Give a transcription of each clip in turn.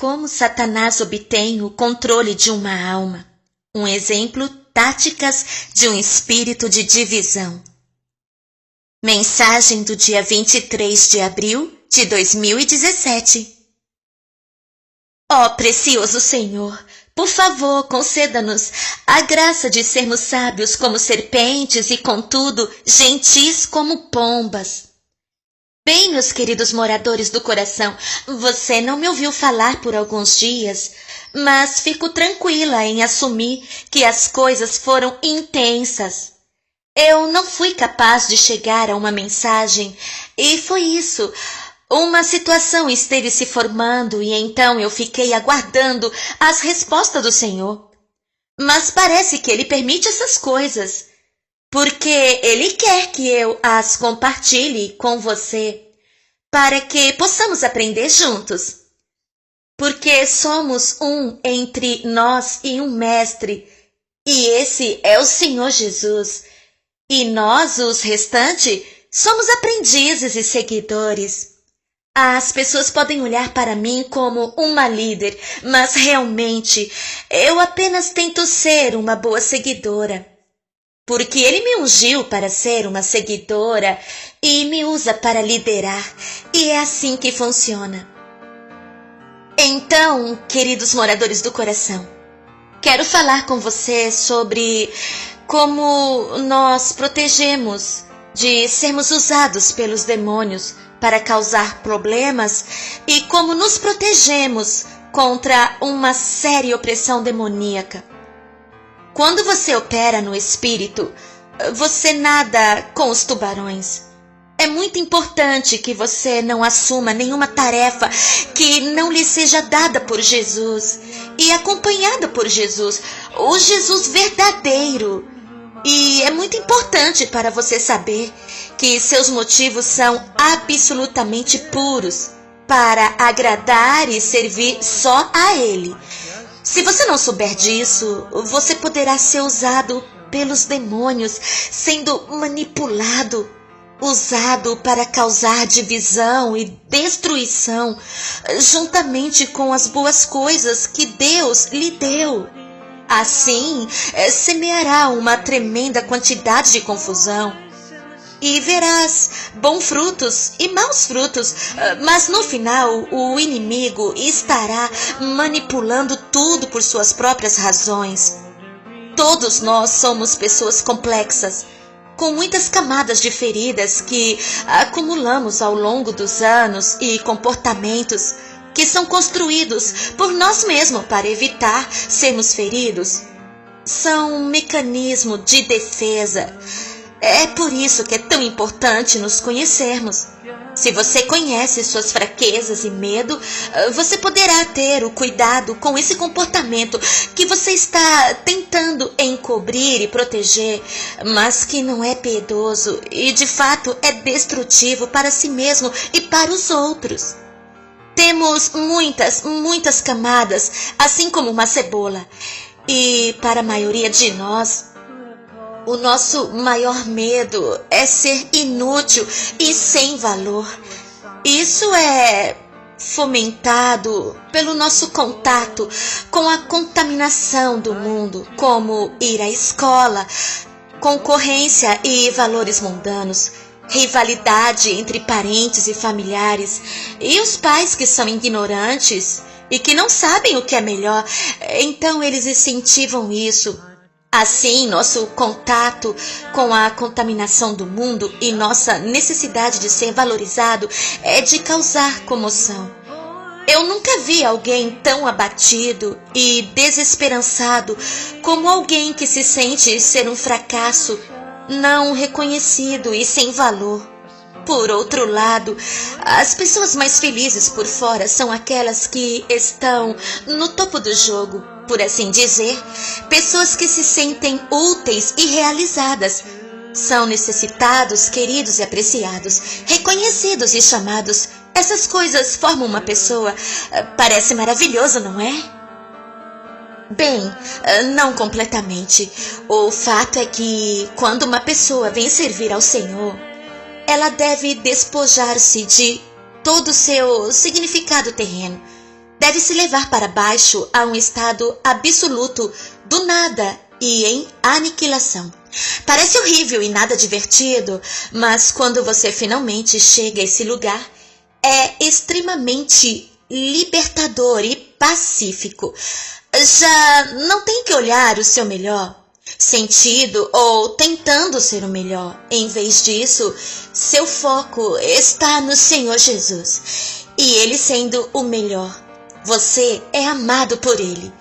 Como Satanás obtém o controle de uma alma. Um exemplo, táticas de um espírito de divisão. Mensagem do dia 23 de abril de 2017. Ó precioso Senhor, por favor, conceda-nos a graça de sermos sábios como serpentes e, contudo, gentis como pombas. Bem, meus queridos moradores do coração, você não me ouviu falar por alguns dias, mas fico tranquila em assumir que as coisas foram intensas. Eu não fui capaz de chegar a uma mensagem, e foi isso. Uma situação esteve se formando e então eu fiquei aguardando as respostas do Senhor. Mas parece que Ele permite essas coisas, porque Ele quer que eu as compartilhe com você, para que possamos aprender juntos. Porque somos um entre nós e um mestre, e esse é o Senhor Jesus. E nós, os restantes, somos aprendizes e seguidores. As pessoas podem olhar para mim como uma líder, mas realmente eu apenas tento ser uma boa seguidora. Porque Ele me ungiu para ser uma seguidora e me usa para liderar, e é assim que funciona. Então, queridos moradores do coração, quero falar com você sobre como nós protegemos de sermos usados pelos demônios para causar problemas e como nos protegemos contra uma séria opressão demoníaca. Quando você opera no espírito, você nada com os tubarões. É muito importante que você não assuma nenhuma tarefa que não lhe seja dada por Jesus e acompanhada por Jesus, o Jesus verdadeiro. E é muito importante para você saber que seus motivos são absolutamente puros para agradar e servir só a Ele. Se você não souber disso, você poderá ser usado pelos demônios, sendo manipulado, usado para causar divisão e destruição, juntamente com as boas coisas que Deus lhe deu. Assim, semeará uma tremenda quantidade de confusão. E verás bons frutos e maus frutos, mas no final o inimigo estará manipulando tudo por suas próprias razões. Todos nós somos pessoas complexas, com muitas camadas de feridas que acumulamos ao longo dos anos e comportamentos que são construídos por nós mesmos para evitar sermos feridos. São um mecanismo de defesa. É por isso que é tão importante nos conhecermos. Se você conhece suas fraquezas e medo, você poderá ter o cuidado com esse comportamento que você está tentando encobrir e proteger, mas que não é piedoso e de fato é destrutivo para si mesmo e para os outros. Temos muitas camadas, assim como uma cebola. E para a maioria de nós, o nosso maior medo é ser inútil e sem valor. Isso é fomentado pelo nosso contato com a contaminação do mundo, como ir à escola, concorrência e valores mundanos, rivalidade entre parentes e familiares, e os pais que são ignorantes e que não sabem o que é melhor, então eles incentivam isso. Assim, nosso contato com a contaminação do mundo e nossa necessidade de ser valorizado é de causar comoção. Eu nunca vi alguém tão abatido e desesperançado como alguém que se sente ser um fracasso, não reconhecido e sem valor. Por outro lado, as pessoas mais felizes por fora são aquelas que estão no topo do jogo, por assim dizer, pessoas que se sentem úteis e realizadas. São necessitados, queridos e apreciados, reconhecidos e chamados. Essas coisas formam uma pessoa. Parece maravilhoso, não é? Bem, não completamente. O fato é que quando uma pessoa vem servir ao Senhor, ela deve despojar-se de todo o seu significado terreno, deve se levar para baixo a um estado absoluto do nada e em aniquilação. Parece horrível e nada divertido, mas quando você finalmente chega a esse lugar, é extremamente libertador e pacífico. Já não tem que olhar o seu melhor sentido ou tentando ser o melhor. Em vez disso, seu foco está no Senhor Jesus. E Ele sendo o melhor, você é amado por Ele.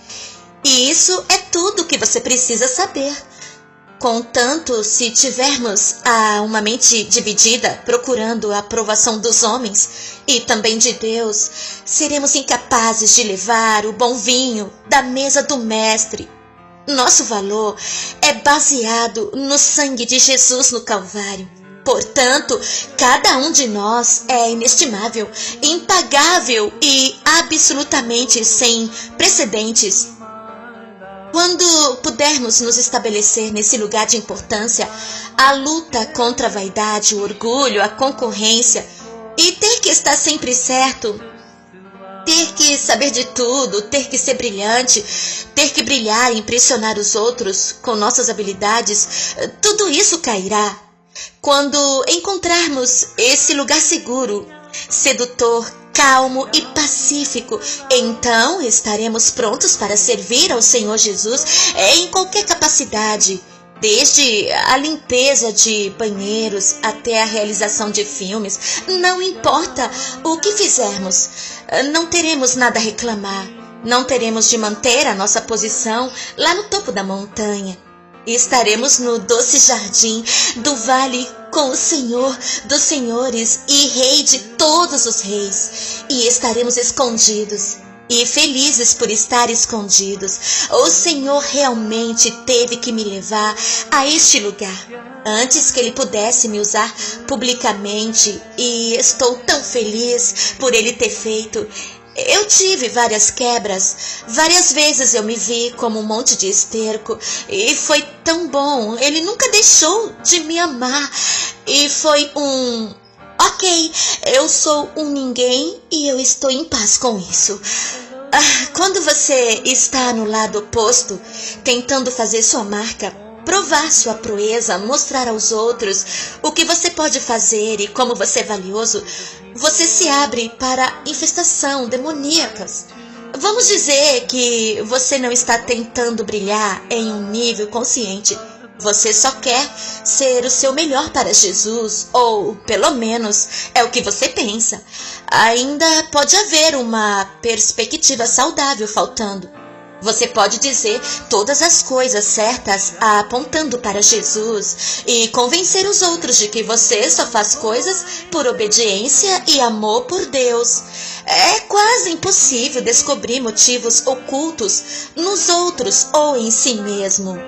E isso é tudo que você precisa saber. Contanto, se tivermos uma mente dividida, procurando a aprovação dos homens e também de Deus, seremos incapazes de levar o bom vinho da mesa do Mestre. Nosso valor é baseado no sangue de Jesus no Calvário. Portanto, cada um de nós é inestimável, impagável e absolutamente sem precedentes. Quando pudermos nos estabelecer nesse lugar de importância, a luta contra a vaidade, o orgulho, a concorrência e ter que estar sempre certo, ter que saber de tudo, ter que ser brilhante, ter que brilhar e impressionar os outros com nossas habilidades, tudo isso cairá. Quando encontrarmos esse lugar seguro, sedutor, calmo e pacífico, então estaremos prontos para servir ao Senhor Jesus em qualquer capacidade, desde a limpeza de banheiros até a realização de filmes. Não importa o que fizermos, não teremos nada a reclamar, não teremos de manter a nossa posição lá no topo da montanha. Estaremos no doce jardim do vale com o Senhor dos senhores e Rei de todos os reis. E estaremos escondidos e felizes por estar escondidos. O Senhor realmente teve que me levar a este lugar antes que Ele pudesse me usar publicamente. E estou tão feliz por Ele ter feito. Eu tive várias quebras, várias vezes eu me vi como um monte de esterco e foi tão bom. Ele nunca deixou de me amar e foi ok, eu sou um ninguém e eu estou em paz com isso. Quando você está no lado oposto, tentando fazer sua marca, provar sua proeza, mostrar aos outros o que você pode fazer e como você é valioso, você se abre para infestação demoníacas. Vamos dizer que você não está tentando brilhar em um nível consciente. Você só quer ser o seu melhor para Jesus, ou pelo menos é o que você pensa. Ainda pode haver uma perspectiva saudável faltando. Você pode dizer todas as coisas certas apontando para Jesus e convencer os outros de que você só faz coisas por obediência e amor por Deus. É quase impossível descobrir motivos ocultos nos outros ou em si mesmo.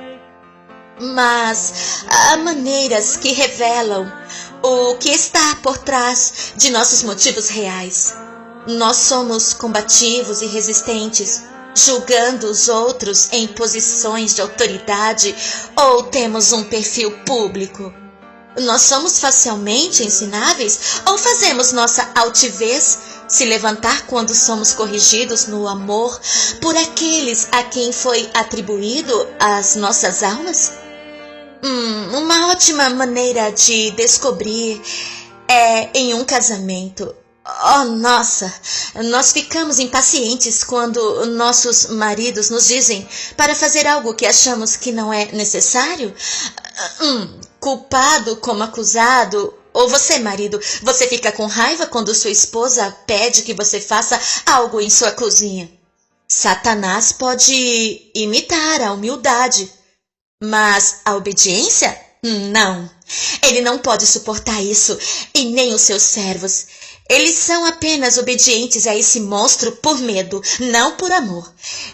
Mas há maneiras que revelam o que está por trás de nossos motivos reais. Nós somos combativos e resistentes, julgando os outros em posições de autoridade ou temos um perfil público. Nós somos facilmente ensináveis ou fazemos nossa altivez se levantar quando somos corrigidos no amor por aqueles a quem foi atribuído as nossas almas? Uma ótima maneira de descobrir é em um casamento. Oh, nossa, nós ficamos impacientes quando nossos maridos nos dizem para fazer algo que achamos que não é necessário. Culpado como acusado. Ou você, marido, você fica com raiva quando sua esposa pede que você faça algo em sua cozinha. Satanás pode imitar a humildade, mas a obediência? Não. Ele não pode suportar isso, e nem os seus servos. Eles são apenas obedientes a esse monstro por medo, não por amor.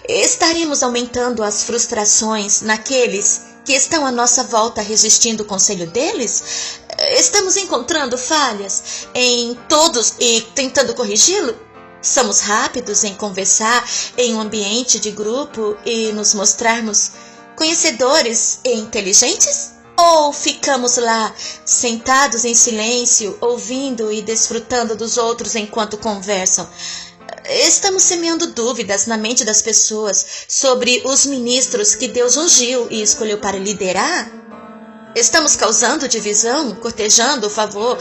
Estaremos aumentando as frustrações naqueles que estão à nossa volta resistindo o conselho deles? Estamos encontrando falhas em todos e tentando corrigi-lo? Somos rápidos em conversar em um ambiente de grupo e nos mostrarmos conhecedores e inteligentes? Ou ficamos lá, sentados em silêncio, ouvindo e desfrutando dos outros enquanto conversam? Estamos semeando dúvidas na mente das pessoas sobre os ministros que Deus ungiu e escolheu para liderar? Estamos causando divisão, cortejando o favor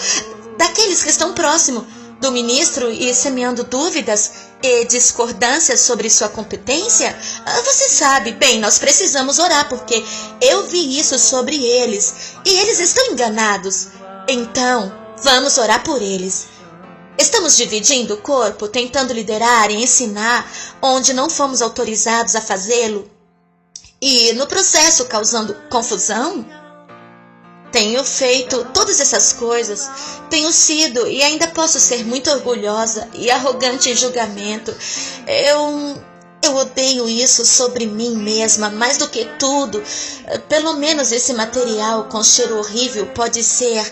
daqueles que estão próximo do ministro e semeando dúvidas e discordâncias sobre sua competência? Você sabe, bem, nós precisamos orar porque eu vi isso sobre eles e eles estão enganados. Então, vamos orar por eles. Estamos dividindo o corpo, tentando liderar e ensinar onde não fomos autorizados a fazê-lo e, no processo, causando confusão? Tenho feito todas essas coisas, tenho sido e ainda posso ser muito orgulhosa e arrogante em julgamento. Eu odeio isso sobre mim mesma, mais do que tudo. Pelo menos esse material com cheiro horrível pode ser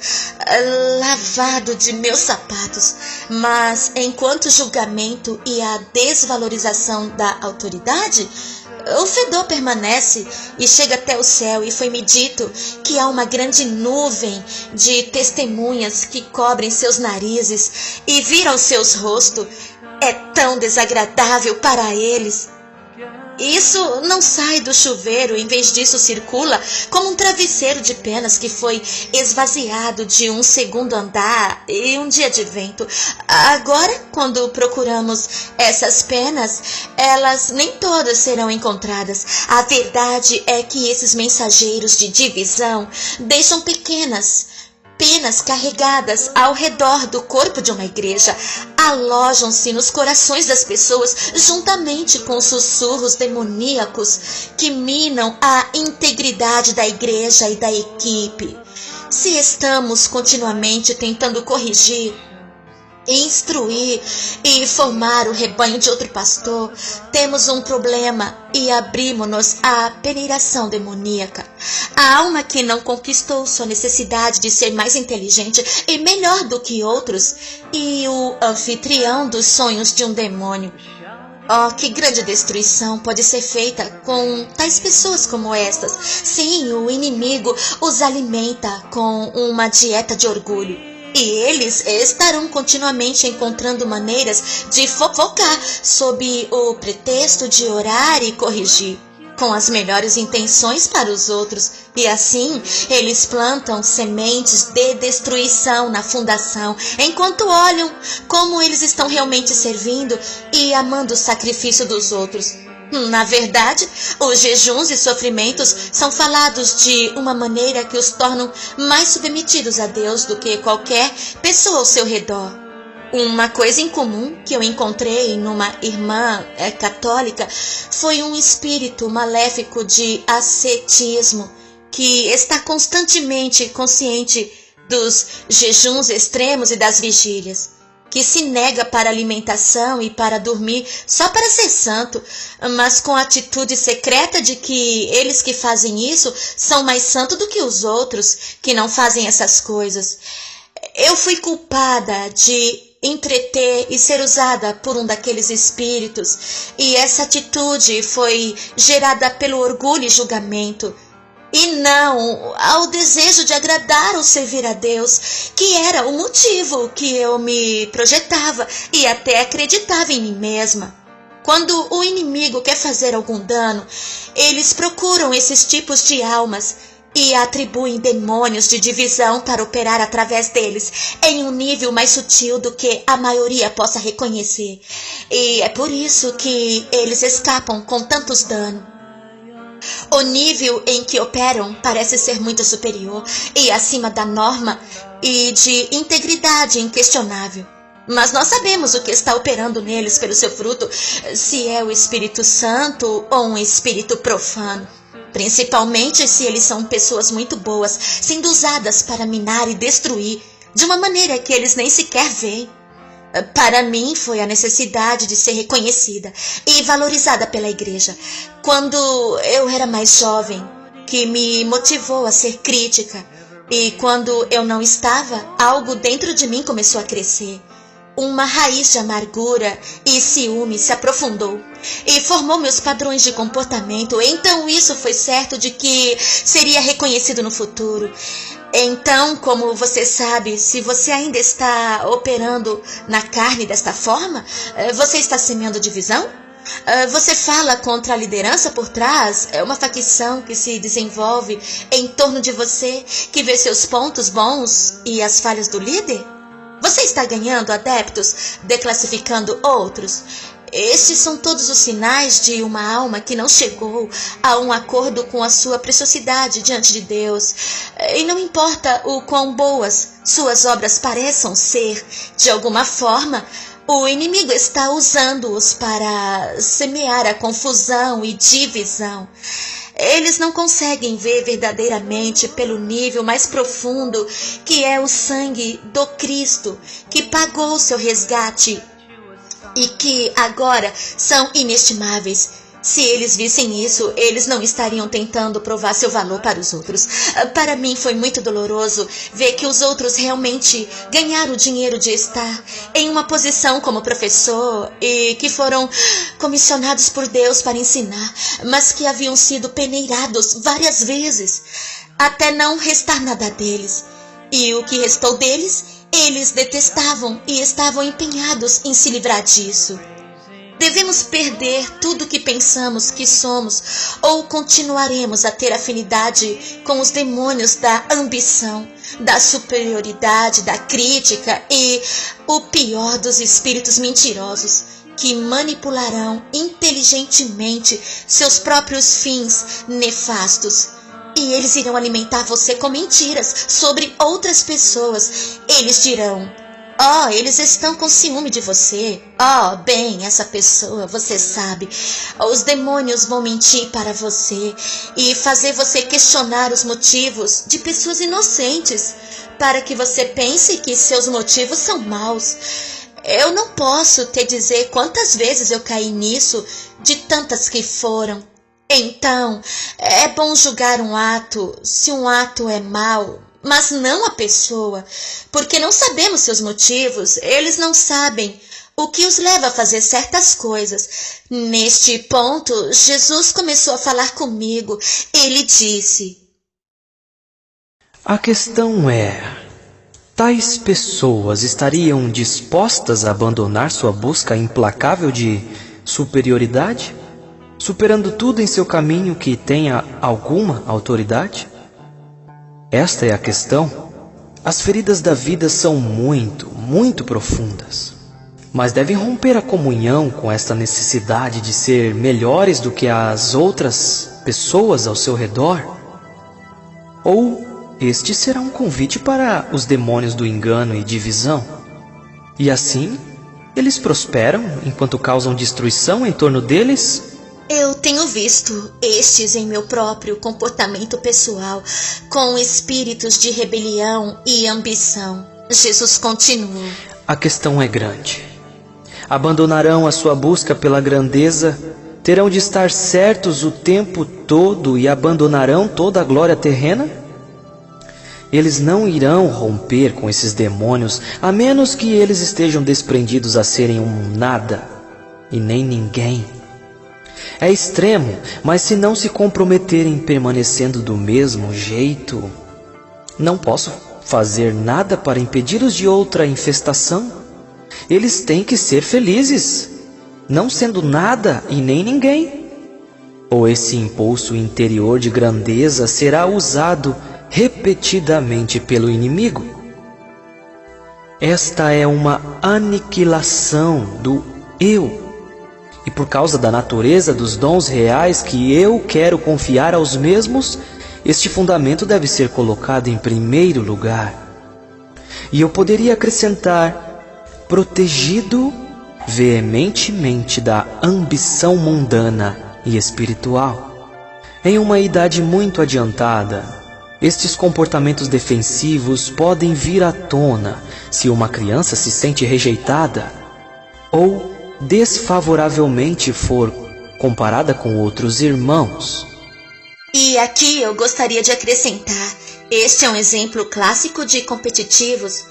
lavado de meus sapatos. Mas enquanto o julgamento e a desvalorização da autoridade, o fedor permanece e chega até o céu, e foi-me dito que há uma grande nuvem de testemunhas que cobrem seus narizes e viram seus rostos. É tão desagradável para eles. Isso não sai do chuveiro, em vez disso circula como um travesseiro de penas que foi esvaziado de um segundo andar e um dia de vento. Agora, quando procuramos essas penas, elas nem todas serão encontradas. A verdade é que esses mensageiros de divisão deixam penas carregadas ao redor do corpo de uma igreja, alojam-se nos corações das pessoas juntamente com sussurros demoníacos que minam a integridade da igreja e da equipe. Se estamos continuamente tentando corrigir, instruir e formar o rebanho de outro pastor, temos um problema e abrimos-nos à peneiração demoníaca. A alma que não conquistou sua necessidade de ser mais inteligente e melhor do que outros, e o anfitrião dos sonhos de um demônio. Oh, que grande destruição pode ser feita com tais pessoas como estas. Sim, o inimigo os alimenta com uma dieta de orgulho. E eles estarão continuamente encontrando maneiras de fofocar sob o pretexto de orar e corrigir, com as melhores intenções para os outros. E assim, eles plantam sementes de destruição na fundação, enquanto olham como eles estão realmente servindo e amando o sacrifício dos outros. Na verdade, os jejuns e sofrimentos são falados de uma maneira que os tornam mais submetidos a Deus do que qualquer pessoa ao seu redor. Uma coisa em comum que eu encontrei numa irmã católica foi um espírito maléfico de ascetismo que está constantemente consciente dos jejuns extremos e das vigílias, que se nega para alimentação e para dormir só para ser santo, mas com a atitude secreta de que eles que fazem isso são mais santos do que os outros que não fazem essas coisas. Eu fui culpada de entreter e ser usada por um daqueles espíritos, e essa atitude foi gerada pelo orgulho e julgamento, e não ao desejo de agradar ou servir a Deus, que era o motivo que eu me projetava e até acreditava em mim mesma. Quando o inimigo quer fazer algum dano, eles procuram esses tipos de almas e atribuem demônios de divisão para operar através deles em um nível mais sutil do que a maioria possa reconhecer. E é por isso que eles escapam com tantos danos. O nível em que operam parece ser muito superior e acima da norma e de integridade inquestionável. Mas nós sabemos o que está operando neles pelo seu fruto, se é o Espírito Santo ou um espírito profano. Principalmente se eles são pessoas muito boas, sendo usadas para minar e destruir, de uma maneira que eles nem sequer veem. Para mim foi a necessidade de ser reconhecida e valorizada pela igreja, quando eu era mais jovem, que me motivou a ser crítica. E quando eu não estava, algo dentro de mim começou a crescer. Uma raiz de amargura e ciúme se aprofundou e formou meus padrões de comportamento. Então isso foi certo de que seria reconhecido no futuro. Então, como você sabe, se você ainda está operando na carne desta forma, você está semeando divisão? Você fala contra a liderança por trás? É uma facção que se desenvolve em torno de você, que vê seus pontos bons e as falhas do líder? Você está ganhando adeptos, declassificando outros? Estes são todos os sinais de uma alma que não chegou a um acordo com a sua preciosidade diante de Deus. E não importa o quão boas suas obras pareçam ser, de alguma forma, o inimigo está usando-os para semear a confusão e divisão. Eles não conseguem ver verdadeiramente pelo nível mais profundo, que é o sangue do Cristo, que pagou seu resgate e que agora são inestimáveis. Se eles vissem isso, eles não estariam tentando provar seu valor para os outros. Para mim foi muito doloroso ver que os outros realmente ganharam o dinheiro de estar em uma posição como professor e que foram comissionados por Deus para ensinar, mas que haviam sido peneirados várias vezes, até não restar nada deles. E o que restou deles, eles detestavam e estavam empenhados em se livrar disso. Devemos perder tudo o que pensamos que somos ou continuaremos a ter afinidade com os demônios da ambição, da superioridade, da crítica e o pior dos espíritos mentirosos que manipularão inteligentemente seus próprios fins nefastos. E eles irão alimentar você com mentiras sobre outras pessoas. Eles dirão: oh, eles estão com ciúme de você. Oh, bem, essa pessoa, você sabe. Os demônios vão mentir para você e fazer você questionar os motivos de pessoas inocentes, para que você pense que seus motivos são maus. Eu não posso te dizer quantas vezes eu caí nisso, de tantas que foram. Então, é bom julgar um ato, se um ato é mau, mas não a pessoa, porque não sabemos seus motivos, eles não sabem o que os leva a fazer certas coisas. Neste ponto, Jesus começou a falar comigo. Ele disse: a questão é, tais pessoas estariam dispostas a abandonar sua busca implacável de superioridade, superando tudo em seu caminho que tenha alguma autoridade? Esta é a questão. As feridas da vida são muito profundas, mas devem romper a comunhão com esta necessidade de ser melhores do que as outras pessoas ao seu redor. Ou este será um convite para os demônios do engano e divisão. E assim, eles prosperam enquanto causam destruição em torno deles. Eu tenho visto estes em meu próprio comportamento pessoal, com espíritos de rebelião e ambição. Jesus continuou: a questão é grande. Abandonarão a sua busca pela grandeza, terão de estar certos o tempo todo e abandonarão toda a glória terrena? Eles não irão romper com esses demônios, a menos que eles estejam desprendidos a serem um nada e nem ninguém. É extremo, mas se não se comprometerem permanecendo do mesmo jeito, não posso fazer nada para impedi-los de outra infestação. Eles têm que ser felizes, não sendo nada e nem ninguém. Ou esse impulso interior de grandeza será usado repetidamente pelo inimigo. Esta é uma aniquilação do eu. E por causa da natureza dos dons reais que eu quero confiar aos mesmos, este fundamento deve ser colocado em primeiro lugar. E eu poderia acrescentar: protegido veementemente da ambição mundana e espiritual. Em uma idade muito adiantada, estes comportamentos defensivos podem vir à tona se uma criança se sente rejeitada ou desfavoravelmente for comparada com outros irmãos. E aqui eu gostaria de acrescentar: este é um exemplo clássico de competitivos.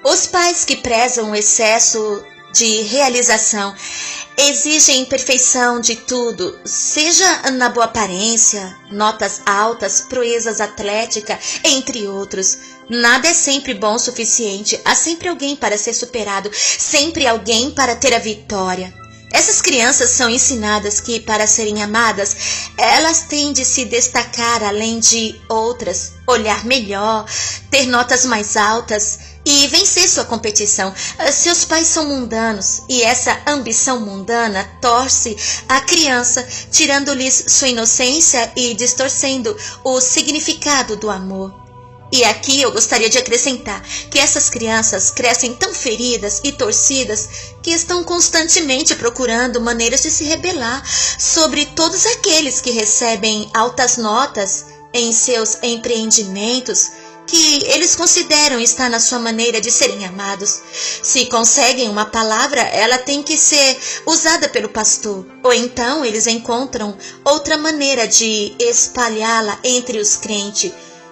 Os pais que prezam o excesso de realização. exigem perfeição de tudo, seja na boa aparência, notas altas, proezas atléticas, entre outros. Nada é sempre bom o suficiente, há sempre alguém para ser superado, sempre alguém para ter a vitória. Essas crianças são ensinadas que, para serem amadas, elas têm de se destacar além de outras, olhar melhor, ter notas mais altas e vencer sua competição. Seus pais são mundanos e essa ambição mundana torce a criança, tirando-lhes sua inocência e distorcendo o significado do amor. E aqui eu gostaria de acrescentar que essas crianças crescem tão feridas e torcidas que estão constantemente procurando maneiras de se rebelar sobre todos aqueles que recebem altas notas em seus empreendimentos que eles consideram estar na sua maneira de serem amados. Se conseguem uma palavra, ela tem que ser usada pelo pastor, ou então eles encontram outra maneira de espalhá-la entre os crentes.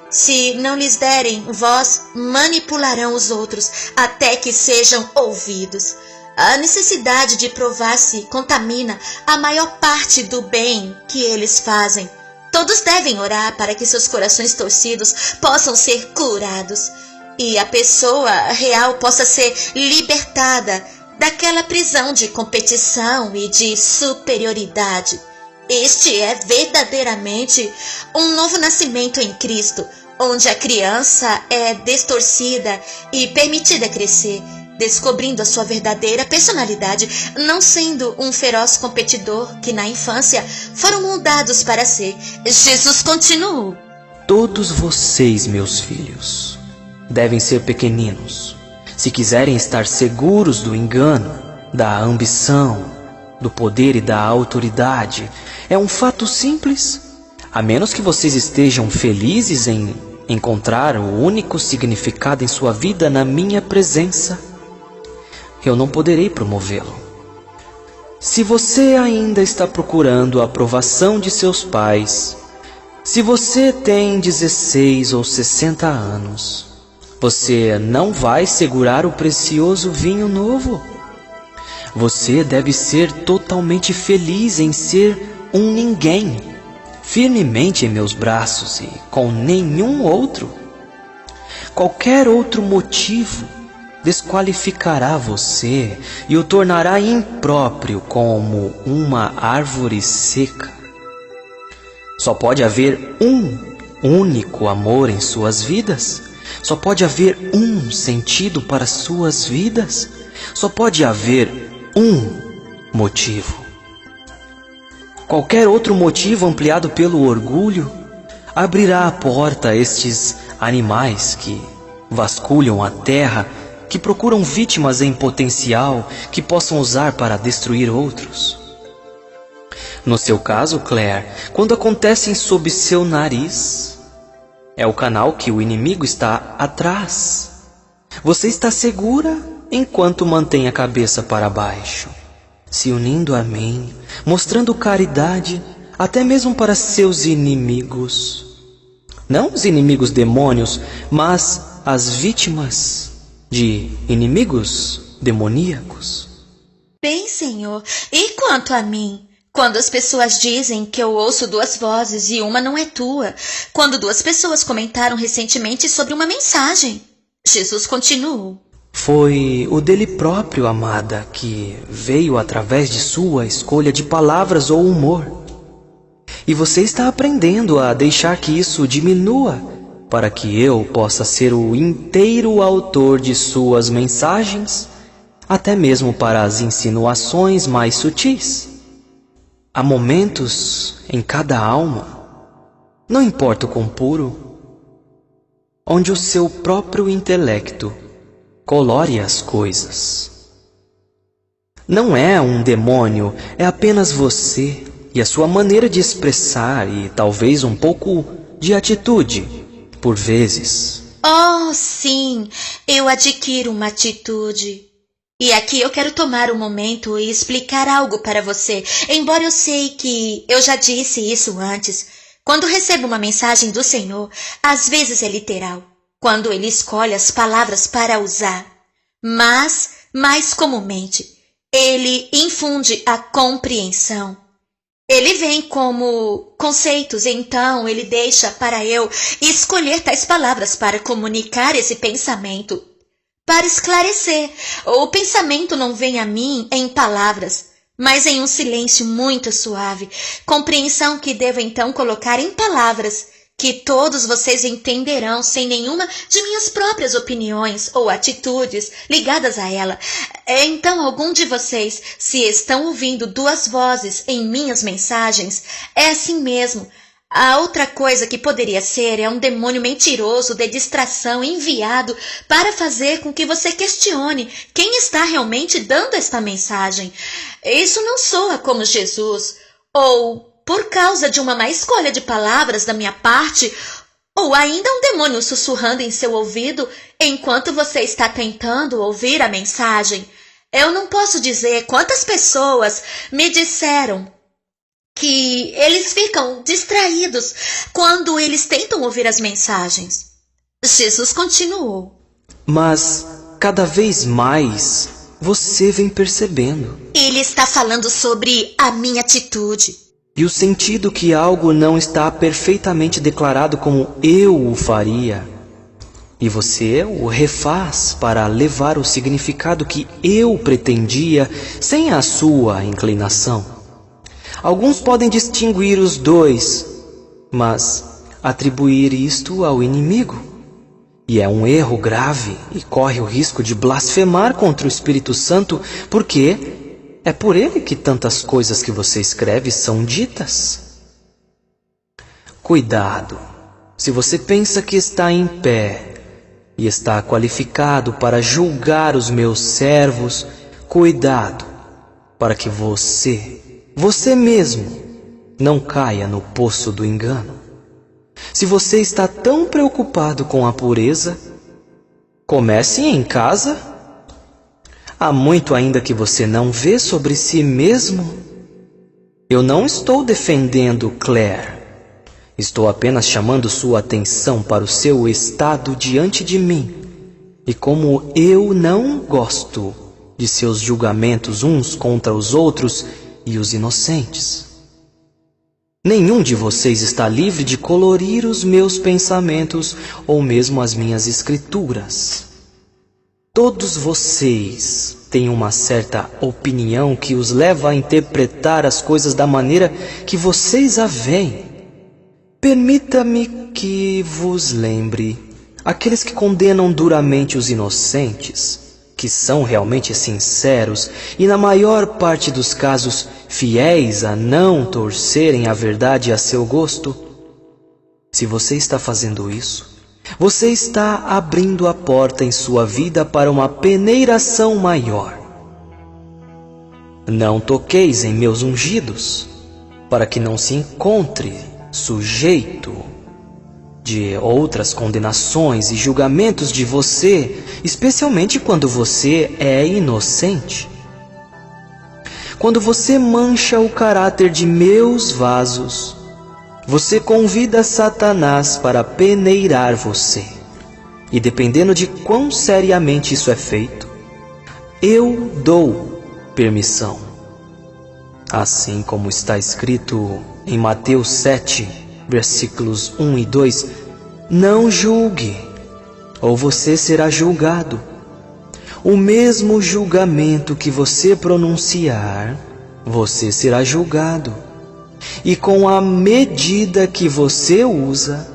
Se não lhes derem voz, manipularão os outros até que sejam ouvidos. A necessidade de provar-se contamina a maior parte do bem que eles fazem. Todos devem orar para que seus corações torcidos possam ser curados e a pessoa real possa ser libertada daquela prisão de competição e de superioridade. Este é verdadeiramente um novo nascimento em Cristo, onde a criança é distorcida e permitida crescer, descobrindo a sua verdadeira personalidade, não sendo um feroz competidor que na infância foram moldados para ser. Jesus continuou: Todos vocês, meus filhos, devem ser pequeninos, se quiserem estar seguros do engano, da ambição, do poder e da autoridade. É um fato simples. A menos que vocês estejam felizes em encontrar o único significado em sua vida na minha presença, eu não poderei promovê-lo. Se você ainda está procurando a aprovação de seus pais, se você tem 16 ou 60 anos, você não vai segurar o precioso vinho novo. Você deve ser totalmente feliz em ser um ninguém, firmemente em meus braços e com nenhum outro. Qualquer outro motivo desqualificará você e o tornará impróprio como uma árvore seca. Só pode haver um único amor em suas vidas. Só pode haver um sentido para suas vidas. Só pode haver um motivo. Qualquer outro motivo ampliado pelo orgulho abrirá a porta a estes animais que vasculham a terra, que procuram vítimas em potencial que possam usar para destruir outros. No seu caso, Claire, quando acontecem sob seu nariz, é o canal que o inimigo está atrás. Você está segura enquanto mantém a cabeça para baixo, se unindo a mim, mostrando caridade até mesmo para seus inimigos. Não os inimigos demônios, mas as vítimas de inimigos demoníacos. Bem, Senhor, e quanto a mim? Quando as pessoas dizem que eu ouço duas vozes e uma não é tua, quando duas pessoas comentaram recentemente sobre uma mensagem. Jesus continuou: Foi o dele próprio, amada, que veio através de sua escolha de palavras ou humor. E você está aprendendo a deixar que isso diminua, para que eu possa ser o inteiro autor de suas mensagens, até mesmo para as insinuações mais sutis. Há momentos em cada alma, não importa o quão puro, onde o seu próprio intelecto colore as coisas. Não é um demônio, é apenas você e a sua maneira de expressar e talvez um pouco de atitude, por vezes. Oh, sim, eu adquiro uma atitude. E aqui eu quero tomar um momento e explicar algo para você, embora eu sei que eu já disse isso antes. Quando recebo uma mensagem do Senhor, às vezes é literal, quando Ele escolhe as palavras para usar. Mas, mais comumente, Ele infunde a compreensão. Ele vem como conceitos, então ele deixa para eu escolher tais palavras para comunicar esse pensamento, para esclarecer. O pensamento não vem a mim em palavras, mas em um silêncio muito suave, compreensão que devo então colocar em palavras, que todos vocês entenderão sem nenhuma de minhas próprias opiniões ou atitudes ligadas a ela. Então, algum de vocês, se estão ouvindo duas vozes em minhas mensagens, é assim mesmo. A outra coisa que poderia ser é um demônio mentiroso de distração enviado para fazer com que você questione quem está realmente dando esta mensagem. Isso não soa como Jesus, ou por causa de uma má escolha de palavras da minha parte, ou ainda um demônio sussurrando em seu ouvido enquanto você está tentando ouvir a mensagem. Eu não posso dizer quantas pessoas me disseram que eles ficam distraídos quando eles tentam ouvir as mensagens. Jesus continuou. Mas, cada vez mais, você vem percebendo. Ele está falando sobre a minha atitude. E o sentido que algo não está perfeitamente declarado como eu o faria. E você o refaz para levar o significado que eu pretendia sem a sua inclinação. Alguns podem distinguir os dois, mas atribuir isto ao inimigo. E é um erro grave e corre o risco de blasfemar contra o Espírito Santo, porque é por ele que tantas coisas que você escreve são ditas. Cuidado, se você pensa que está em pé e está qualificado para julgar os meus servos, cuidado para que você mesmo, não caia no poço do engano. Se você está tão preocupado com a pureza, comece em casa. Há muito ainda que você não vê sobre si mesmo. Eu não estou defendendo Claire. Estou apenas chamando sua atenção para o seu estado diante de mim. E como eu não gosto de seus julgamentos uns contra os outros e os inocentes. Nenhum de vocês está livre de colorir os meus pensamentos ou mesmo as minhas escrituras. Todos vocês têm uma certa opinião que os leva a interpretar as coisas da maneira que vocês a veem. Permita-me que vos lembre, aqueles que condenam duramente os inocentes, que são realmente sinceros e na maior parte dos casos fiéis a não torcerem a verdade a seu gosto. Se você está fazendo isso, você está abrindo a porta em sua vida para uma peneiração maior. Não toqueis em meus ungidos, para que não se encontre sujeito de outras condenações e julgamentos de você, especialmente quando você é inocente. Quando você mancha o caráter de meus vasos, você convida Satanás para peneirar você. E dependendo de quão seriamente isso é feito, eu dou permissão. Assim como está escrito em Mateus 7, versículos 1 e 2, não julgue, ou você será julgado. O mesmo julgamento que você pronunciar, você será julgado. E com a medida que você usa,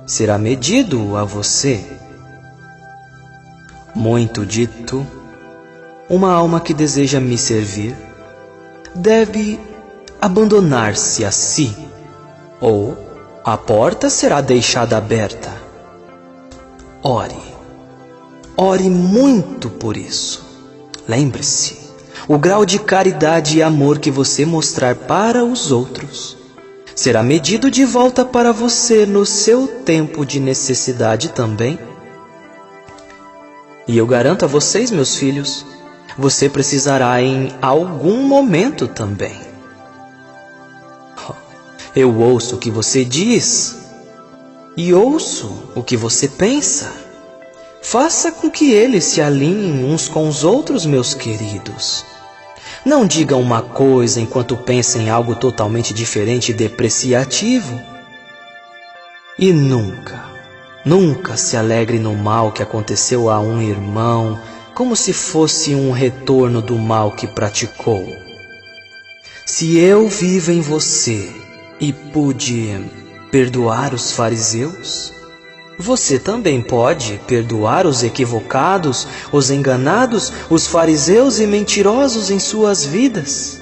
será medido a você. Muito dito, uma alma que deseja me servir deve abandonar-se a si, ou a porta será deixada aberta. Ore muito por isso. Lembre-se, o grau de caridade e amor que você mostrar para os outros será medido de volta para você no seu tempo de necessidade também. E eu garanto a vocês, meus filhos, você precisará em algum momento também. Eu ouço o que você diz e ouço o que você pensa. Faça com que eles se alinhem uns com os outros, meus queridos. Não diga uma coisa enquanto pensa em algo totalmente diferente e depreciativo. E nunca, nunca se alegre no mal que aconteceu a um irmão, como se fosse um retorno do mal que praticou. Se eu vivo em você e pude perdoar os fariseus, você também pode perdoar os equivocados, os enganados, os fariseus e mentirosos em suas vidas.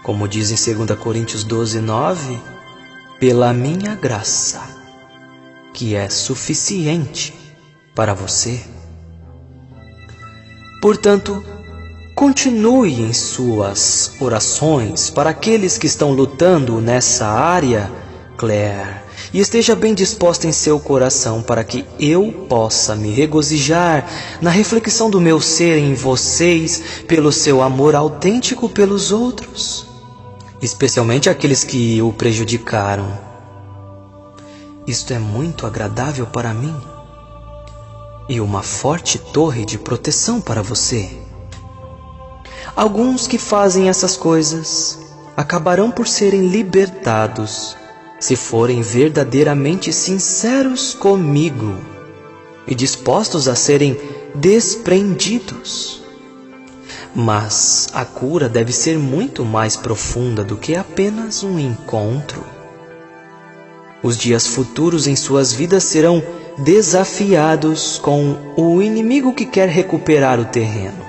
Como diz em 2 Coríntios 12:9, pela minha graça, que é suficiente para você. Portanto, continue em suas orações para aqueles que estão lutando nessa área, Claire, e esteja bem disposta em seu coração para que eu possa me regozijar na reflexão do meu ser em vocês pelo seu amor autêntico pelos outros, especialmente aqueles que o prejudicaram. Isto é muito agradável para mim e uma forte torre de proteção para você. Alguns que fazem essas coisas acabarão por serem libertados se forem verdadeiramente sinceros comigo e dispostos a serem desprendidos. Mas a cura deve ser muito mais profunda do que apenas um encontro. Os dias futuros em suas vidas serão desafiados com o inimigo que quer recuperar o terreno,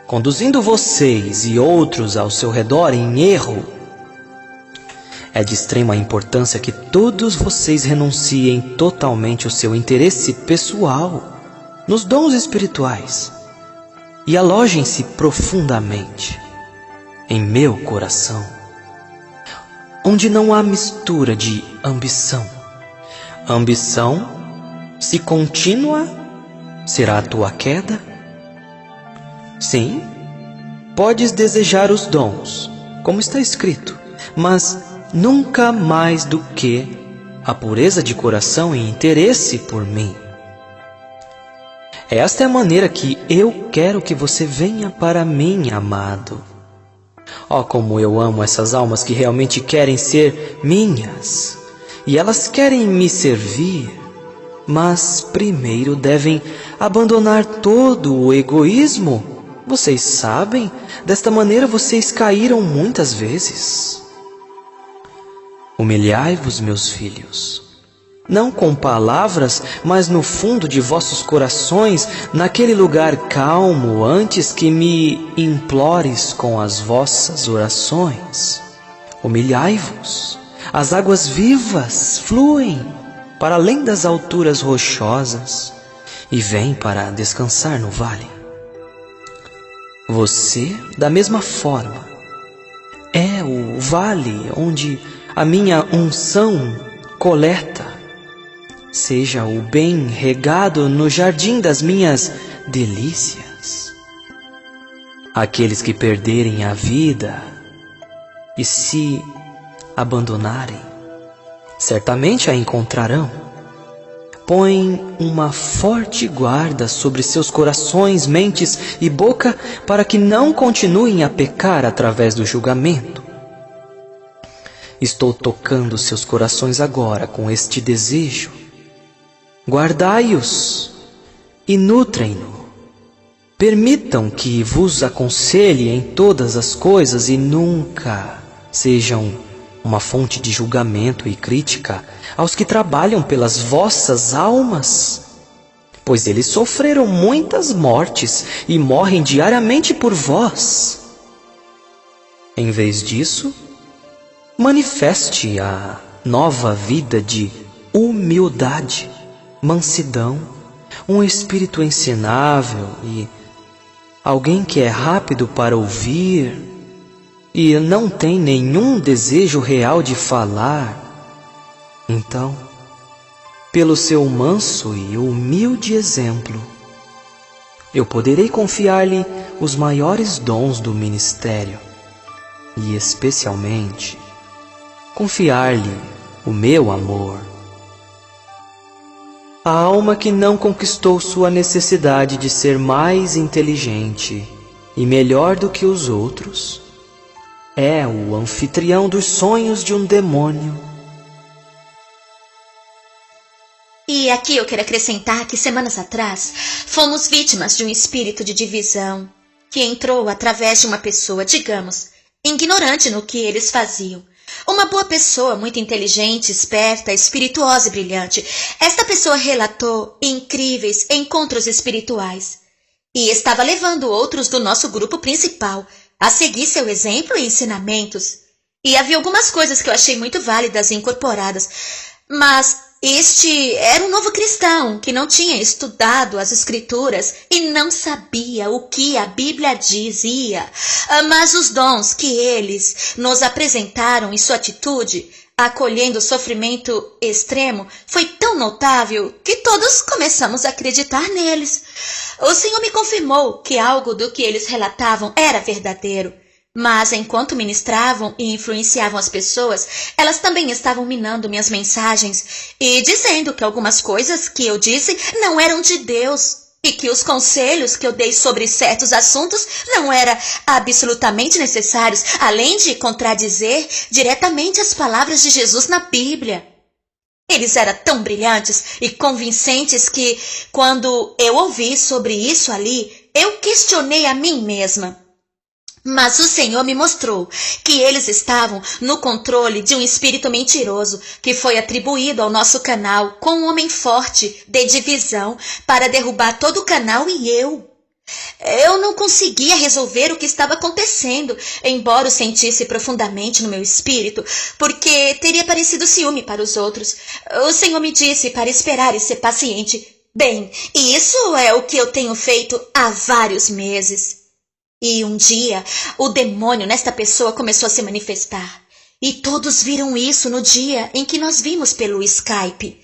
conduzindo vocês e outros ao seu redor em erro. É de extrema importância que todos vocês renunciem totalmente o seu interesse pessoal nos dons espirituais e alojem-se profundamente em meu coração, onde não há mistura de ambição. Ambição, se contínua, será a tua queda? Sim, podes desejar os dons, como está escrito, mas nunca mais do que a pureza de coração e interesse por mim. Esta é a maneira que eu quero que você venha para mim, amado. Oh, como eu amo essas almas que realmente querem ser minhas, e elas querem me servir, mas primeiro devem abandonar todo o egoísmo. Vocês sabem, desta maneira vocês caíram muitas vezes. Humilhai-vos, meus filhos, não com palavras, mas no fundo de vossos corações, naquele lugar calmo, antes que me implores com as vossas orações. Humilhai-vos, as águas vivas fluem para além das alturas rochosas e vêm para descansar no vale. Você, da mesma forma, é o vale onde a minha unção coleta. Seja o bem regado no jardim das minhas delícias. Aqueles que perderem a vida e se abandonarem, certamente a encontrarão. Põe uma forte guarda sobre seus corações, mentes e boca para que não continuem a pecar através do julgamento. Estou tocando seus corações agora com este desejo. Guardai-os e nutrem-no. Permitam que vos aconselhe em todas as coisas e nunca sejam uma fonte de julgamento e crítica aos que trabalham pelas vossas almas, pois eles sofreram muitas mortes e morrem diariamente por vós. Em vez disso, manifeste a nova vida de humildade, mansidão, um espírito ensinável e alguém que é rápido para ouvir e não tem nenhum desejo real de falar. Então, pelo seu manso e humilde exemplo, eu poderei confiar-lhe os maiores dons do ministério e, especialmente, confiar-lhe o meu amor. A alma que não conquistou sua necessidade de ser mais inteligente e melhor do que os outros, é o anfitrião dos sonhos de um demônio. E aqui eu quero acrescentar que semanas atrás fomos vítimas de um espírito de divisão que entrou através de uma pessoa, digamos, ignorante no que eles faziam. Uma boa pessoa, muito inteligente, esperta, espirituosa e brilhante. Esta pessoa relatou incríveis encontros espirituais e estava levando outros do nosso grupo principal a seguir seu exemplo e ensinamentos. E havia algumas coisas que eu achei muito válidas e incorporadas, mas este era um novo cristão que não tinha estudado as escrituras e não sabia o que a Bíblia dizia. Mas os dons que eles nos apresentaram e sua atitude, acolhendo o sofrimento extremo, foi tão notável que todos começamos a acreditar neles. O Senhor me confirmou que algo do que eles relatavam era verdadeiro. Mas enquanto ministravam e influenciavam as pessoas, elas também estavam minando minhas mensagens e dizendo que algumas coisas que eu disse não eram de Deus e que os conselhos que eu dei sobre certos assuntos não eram absolutamente necessários, além de contradizer diretamente as palavras de Jesus na Bíblia. Eles eram tão brilhantes e convincentes que, quando eu ouvi sobre isso ali, eu questionei a mim mesma. Mas o Senhor me mostrou que eles estavam no controle de um espírito mentiroso que foi atribuído ao nosso canal com um homem forte de divisão para derrubar todo o canal e eu. Eu não conseguia resolver o que estava acontecendo, embora o sentisse profundamente no meu espírito, porque teria parecido ciúme para os outros. O Senhor me disse para esperar e ser paciente. Bem, isso é o que eu tenho feito há vários meses. E um dia, o demônio nesta pessoa começou a se manifestar. E todos viram isso no dia em que nós vimos pelo Skype.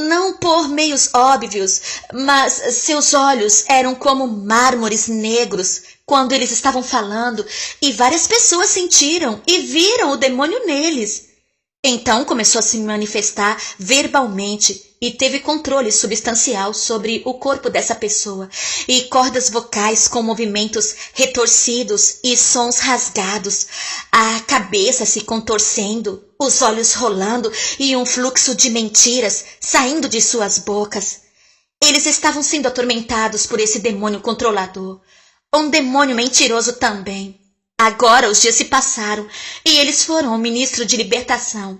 Não por meios óbvios, mas seus olhos eram como mármores negros quando eles estavam falando, e várias pessoas sentiram e viram o demônio neles. Então começou a se manifestar verbalmente e teve controle substancial sobre o corpo dessa pessoa, e cordas vocais com movimentos retorcidos e sons rasgados, a cabeça se contorcendo, os olhos rolando e um fluxo de mentiras saindo de suas bocas. Eles estavam sendo atormentados por esse demônio controlador, um demônio mentiroso também. Agora os dias se passaram e eles foram ao ministro de libertação.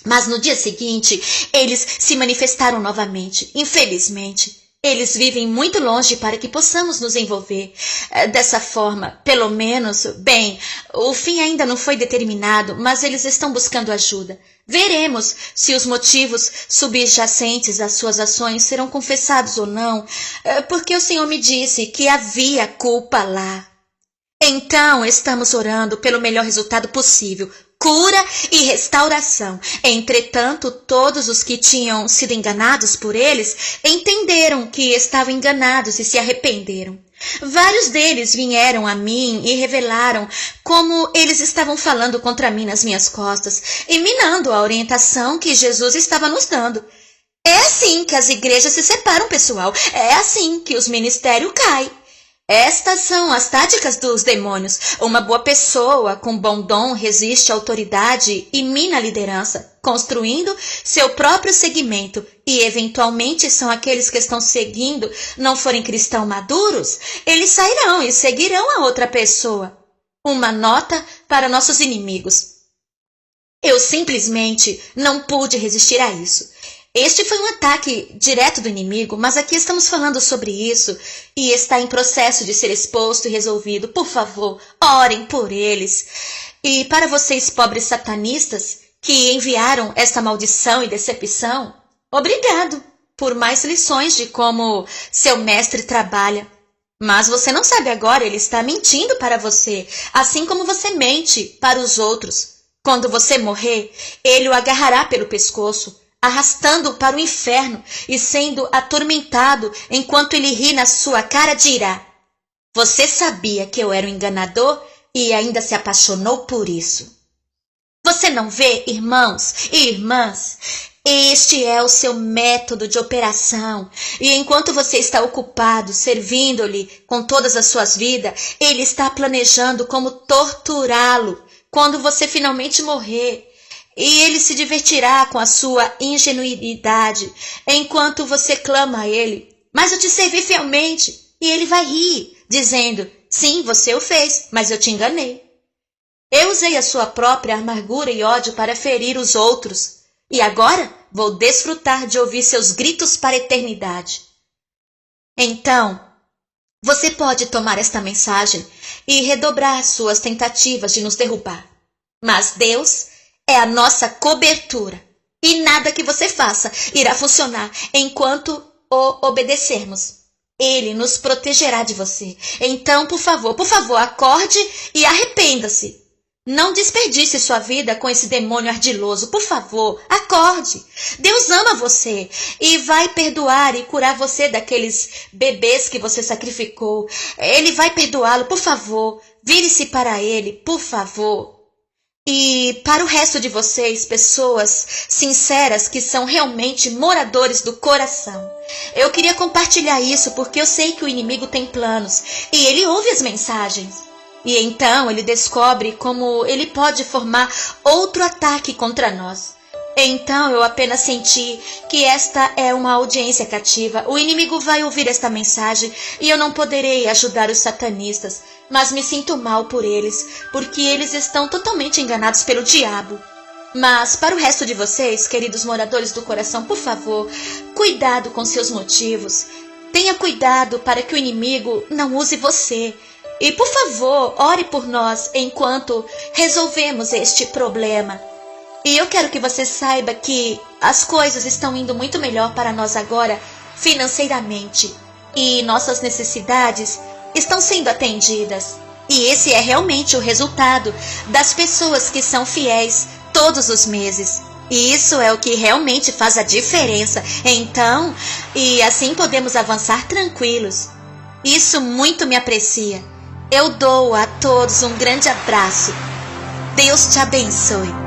Mas no dia seguinte, eles se manifestaram novamente. Infelizmente, eles vivem muito longe para que possamos nos envolver dessa forma. Pelo menos, bem, o fim ainda não foi determinado, mas eles estão buscando ajuda. Veremos se os motivos subjacentes às suas ações serão confessados ou não, porque o Senhor me disse que havia culpa lá. Então, estamos orando pelo melhor resultado possível, cura e restauração. Entretanto, todos os que tinham sido enganados por eles entenderam que estavam enganados e se arrependeram. Vários deles vieram a mim e revelaram como eles estavam falando contra mim nas minhas costas e minando a orientação que Jesus estava nos dando. É assim que as igrejas se separam, pessoal. É assim que os ministérios caem. Estas são as táticas dos demônios. Uma boa pessoa com bom dom resiste à autoridade e mina a liderança, construindo seu próprio segmento, e eventualmente são aqueles que estão seguindo, não forem cristãos maduros, eles sairão e seguirão a outra pessoa. Uma nota para nossos inimigos. Eu simplesmente não pude resistir a isso. Este foi um ataque direto do inimigo, mas aqui estamos falando sobre isso e está em processo de ser exposto e resolvido. Por favor, orem por eles. E para vocês, pobres satanistas, que enviaram esta maldição e decepção, obrigado por mais lições de como seu mestre trabalha. Mas você não sabe agora, ele está mentindo para você, assim como você mente para os outros. Quando você morrer, ele o agarrará pelo pescoço, arrastando-o para o inferno e sendo atormentado enquanto ele ri na sua cara, dirá: você sabia que eu era um enganador e ainda se apaixonou por isso. Você não vê, irmãos e irmãs? Este é o seu método de operação. E enquanto você está ocupado servindo-lhe com todas as suas vidas, ele está planejando como torturá-lo quando você finalmente morrer. E ele se divertirá com a sua ingenuidade enquanto você clama a ele: mas eu te servi fielmente. E ele vai rir, dizendo: sim, você o fez, mas eu te enganei. Eu usei a sua própria amargura e ódio para ferir os outros. E agora vou desfrutar de ouvir seus gritos para a eternidade. Então, você pode tomar esta mensagem e redobrar suas tentativas de nos derrubar. Mas Deus é a nossa cobertura. E nada que você faça irá funcionar enquanto o obedecermos. Ele nos protegerá de você. Então, por favor, acorde e arrependa-se. Não desperdice sua vida com esse demônio ardiloso. Por favor, acorde. Deus ama você e vai perdoar e curar você daqueles bebês que você sacrificou. Ele vai perdoá-lo. Por favor, vire-se para ele, por favor. E para o resto de vocês, pessoas sinceras que são realmente moradores do coração, eu queria compartilhar isso porque eu sei que o inimigo tem planos e ele ouve as mensagens. E então ele descobre como ele pode formar outro ataque contra nós. Então eu apenas senti que esta é uma audiência cativa. O inimigo vai ouvir esta mensagem e eu não poderei ajudar os satanistas, mas me sinto mal por eles, porque eles estão totalmente enganados pelo diabo. Mas para o resto de vocês, queridos moradores do coração, por favor, cuidado com seus motivos. Tenha cuidado para que o inimigo não use você. E por favor, ore por nós enquanto resolvemos este problema. E eu quero que você saiba que as coisas estão indo muito melhor para nós agora financeiramente. E nossas necessidades estão sendo atendidas. E esse é realmente o resultado das pessoas que são fiéis todos os meses. E isso é o que realmente faz a diferença. Então, e assim podemos avançar tranquilos. Isso muito me aprecia. Eu dou a todos um grande abraço. Deus te abençoe.